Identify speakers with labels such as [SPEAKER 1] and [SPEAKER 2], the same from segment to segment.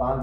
[SPEAKER 1] 5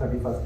[SPEAKER 1] 31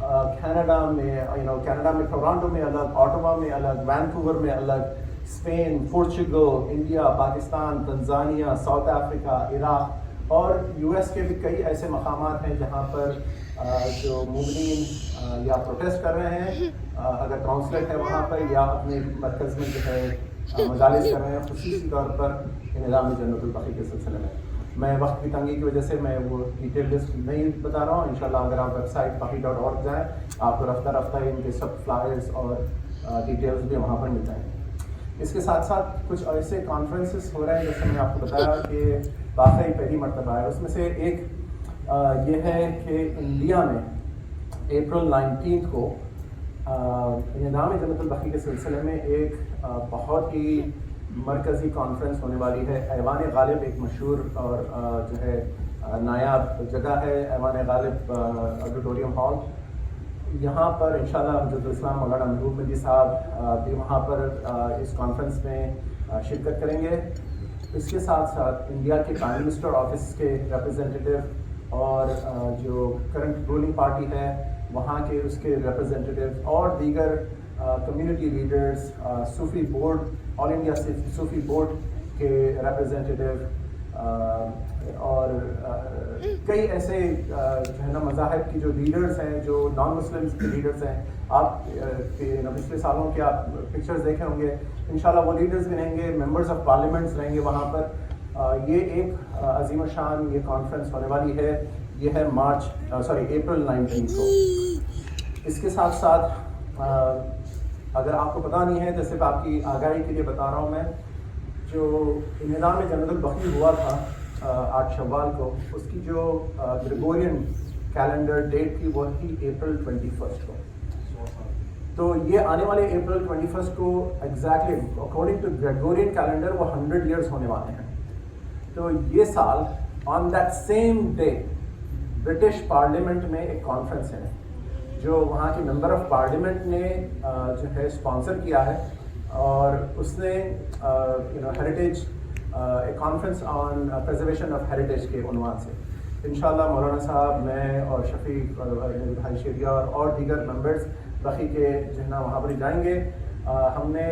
[SPEAKER 1] Canada میں Canada میں Toronto میں الگ، آٹوا میں الگ، وینکوور میں الگ، Spain, Portugal, India, Pakistan, Tanzania, South Africa, Iraq اور یو ایس کے بھی کئی ایسے مقامات ہیں جہاں پر جو مومنین یا پروٹیسٹ کر رہے ہیں، اگر کونسلیٹ ہے وہاں پر، یا اپنے مرکز میں جو ہے مجالس کر رہے ہیں، خصوصی طور پر نظام جنت البقیع کے سلسلے میں. میں وقت کی تنگی کی وجہ سے میں وہ ڈیٹیل لسٹ نہیں بتا رہا ہوں. انشاءاللہ اگر آپ ویب سائٹ baqi.org جائیں، آپ کو رفتہ رفتہ ان کے سب فلائرز اور ڈیٹیلز بھی وہاں پر مل جائیں گے. اس کے ساتھ ساتھ کچھ ایسے کانفرنسز ہو رہے ہیں جیسے میں آپ کو بتایا کہ واقعی پہلی مرتبہ ہے. اس میں سے ایک یہ ہے کہ انڈیا میں اپریل 19 کو نظام جنت البقیع کے سلسلے میں ایک بہت ہی مرکزی کانفرنس ہونے والی ہے. ایوان غالب ایک مشہور اور جو ہے نایاب جگہ ہے، ایوان غالب آڈیٹوریم ہال. یہاں پر انشاءاللہ حضرت الاسلام مولانا محبوب مدی صاحب بھی وہاں پر اس کانفرنس میں شرکت کریں گے. اس کے ساتھ ساتھ انڈیا کے پرائم منسٹر آفس کے ریپرزینٹیٹیو اور جو کرنٹ رولنگ پارٹی ہے وہاں کے اس کے ریپرزینٹیٹیو اور دیگر کمیونٹی لیڈرز، صوفی بورڈ، آل انڈیا صوفی بورڈ کے ریپرزینٹیٹیو اور کئی ایسے جو ہے نا مذاہب کی جو لیڈرز ہیں، جو نان مسلمس کے لیڈرز ہیں. آپ پچھلے سالوں کے آپ پکچرز دیکھے ہوں گے. انشاءاللہ وہ لیڈرز بھی رہیں گے، ممبرز آف پارلیمنٹس رہیں گے وہاں پر. یہ ایک عظیم الشان یہ کانفرنس ہونے والی ہے. یہ ہے اپریل 19 کو. اس کے ساتھ ساتھ اگر آپ کو پتہ نہیں ہے تو صرف آپ کی آگاہی کے لیے بتا رہا ہوں میں، جو نظام جنت البقیع ہوا تھا 8 شوال کو، اس کی جو گریگورین کیلنڈر ڈیٹ تھی وہ تھی اپریل 21 کو. تو یہ آنے والے اپریل 21 کو exactly according to Gregorian calendar وہ 100 ایئرس ہونے والے ہیں. تو یہ سال on that same day British parliament میں ایک کانفرنس ہے جو وہاں کے ممبر آف پارلیمنٹ نے جو ہے اسپانسر کیا ہے، اور اس نے heritage conference on preservation of heritage کے عنوان سے انشاءاللہ مولانا صاحب، میں اور شفیق بھائی شیریا اور دیگر ممبرز بقی کے جو ہے نا وہاں پر جائیں گے. ہم نے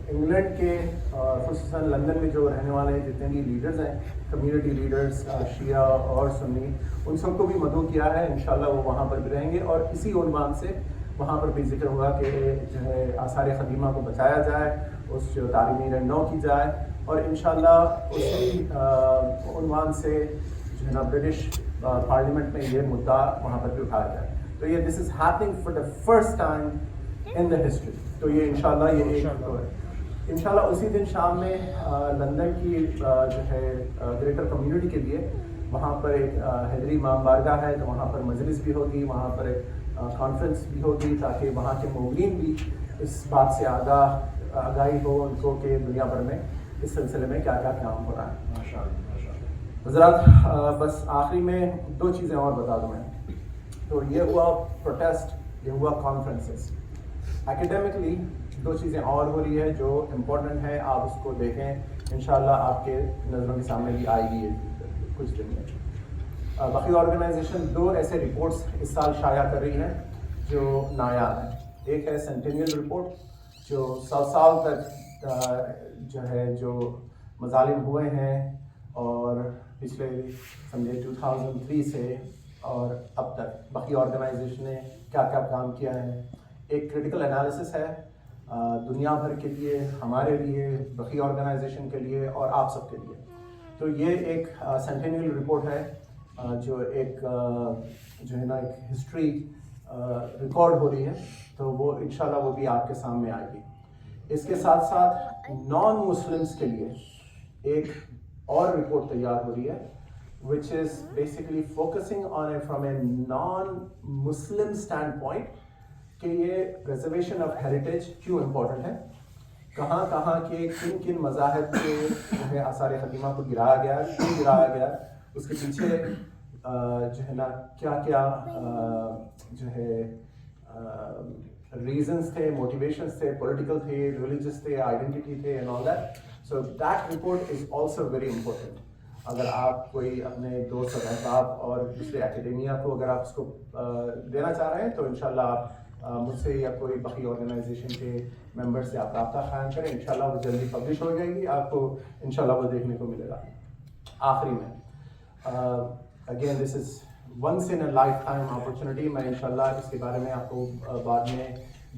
[SPEAKER 1] انگلینڈ کے خصوصاً لندن میں جو رہنے والے جتنے بھی لیڈرز ہیں، کمیونٹی لیڈرز شیعہ اور سنی، ان سب کو بھی مدعو کیا ہے. انشاءاللہ وہ وہاں پر بھی رہیں گے، اور اسی عنوان سے وہاں پر بھی ذکر ہوا کہ جو ہے آثار قدیمہ کو بچایا جائے، اس جو تعلیمی نو کی جائے، اور انشاءاللہ اسی عنوان سے جو ہے نا برٹش پارلیمنٹ میں یہ مدعا وہاں پر بھی اٹھایا جائے. تو یہ this is happening for the first time in the history. تو یہ انشاءاللہ یہ ایک انشاءاللہ اسی دن شام میں لندن کی جو ہے گریٹر کمیونٹی کے لیے وہاں پر ایک حیدری امام بارگاہ ہے، تو وہاں پر مجلس بھی ہوگی، وہاں پر ایک کانفرنس بھی ہوگی، تاکہ وہاں کے مومنین بھی اس بات سے آگاہی ہو ان کو کہ دنیا بھر میں اس سلسلے میں کیا کیا کام ہو رہا ہے. حضرات بس آخری میں 2 چیزیں اور بتا دوں میں. تو یہ ہوا پروٹیسٹ، یہ ہوا کانفرنسز. ایکیڈیمکلی 2 چیزیں اور ہو رہی ہے جو امپورٹنٹ ہے، آپ اس کو دیکھیں. انشاءاللہ آپ کے نظروں کے سامنے بھی آئے گی کچھ دن میں. بقی آرگنائزیشن 2 ایسے رپورٹس اس سال شائع کر رہی ہیں جو نایاب ہیں. ایک ہے سینٹینیل رپورٹ جو 100 سال تک جو ہے جو مظالم ہوئے ہیں، اور پچھلے سمجھے 2003 سے اور اب تک بقی آرگنائزیشن نے کیا کیا کام کیا ہے. ایک کریٹیکل انالیسس ہے دنیا بھر کے لیے، ہمارے لیے، بقی آرگنائزیشن کے لیے اور آپ سب کے لیے. تو یہ ایک سینٹینیل رپورٹ ہے جو ایک جو ہے نا ایک ہسٹری ریکارڈ ہو رہی ہے. تو وہ انشاءاللہ وہ بھی آپ کے سامنے آئے گی. اس کے ساتھ ساتھ نان مسلمس کے لیے ایک اور رپورٹ تیار ہو رہی ہے which is basically focusing on it from a non-Muslim standpoint کہ یہ preservation of heritage کیوں امپورٹنٹ ہے، کہاں کہاں کے کن کن مذاہب کے جو ہے آثار قدیمہ کو گرایا گیا، کیوں گرایا گیا، اس کے پیچھے جو ہے نا کیا کیا جو ہے ریزنس تھے، موٹیویشنس تھے، پولیٹیکل تھے، ریلیجس تھے، آئیڈینٹی تھے and all that. So that report is also very important. اگر آپ کوئی اپنے دوست اور احباب اور دوسرے اکیڈیمیا کو اگر آپ اس کو دینا چاہ رہے ہیں تو انشاءاللہ آپ مجھ سے یا کوئی بقی آرگنائزیشن کے ممبر سے آپ رابطہ قائم کریں. انشاءاللہ وہ جلدی پبلش ہو جائے گی, آپ کو انشاءاللہ وہ دیکھنے کو ملے گا. آخری میں again this is once in a lifetime opportunity. میں انشاءاللہ اس کے بارے میں آپ کو بعد میں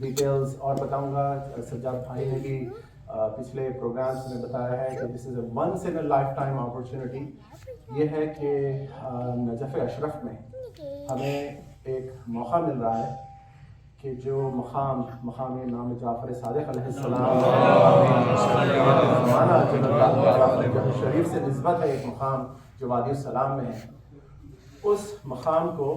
[SPEAKER 1] ڈیٹیلز اور بتاؤں گا. سجاد بھائی نے بھی پچھلے پروگرامس میں بتایا ہے کہ this is a once in a lifetime opportunity. یہ ہے کہ نجف اشرف میں ہمیں ایک موقع مل رہا ہے کہ جو مقام امام جعفر صادق علیہ السلام شریف سے نسبت ہے, ایک مقام جو وادی السلام میں ہے, اس مقام کو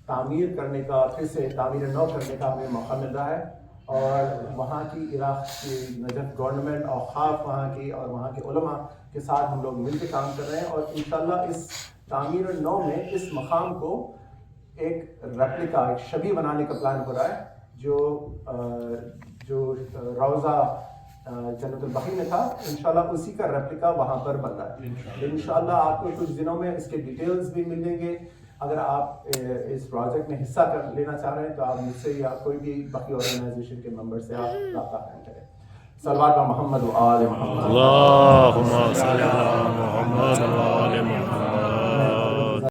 [SPEAKER 1] تعمیر کرنے کا, پھر سے تعمیر نو کرنے کا ہمیں موقع مل رہا ہے. اور وہاں کی عراق کی نجف گورنمنٹ اوقاف وہاں کی اور وہاں کے علماء کے ساتھ ہم لوگ مل کے کام کر رہے ہیں. اور انشاءاللہ اس تعمیر نو میں اس مقام کو ایک ریپلیکا, ایک شبیہ بنانے کا پلان ہو رہا ہے, جو روضہ جنت البقیع میں تھا. انشاءاللہ اسی کا ریپلیکا وہاں پر بن رہا ہے. انشاءاللہ آپ کو کچھ دنوں میں اس کے ڈیٹیلز بھی مل دیں گے. اگر آپ اس پروجیکٹ میں حصہ لینا چاہ رہے ہیں تو آپ مجھ سے یا کوئی بھی باقی آرگنائزیشن کے ممبر سے آپ رابطہ قائم کریں. صلوات محمد و آل محمد.
[SPEAKER 2] اللهم صل على محمد وآل محمد.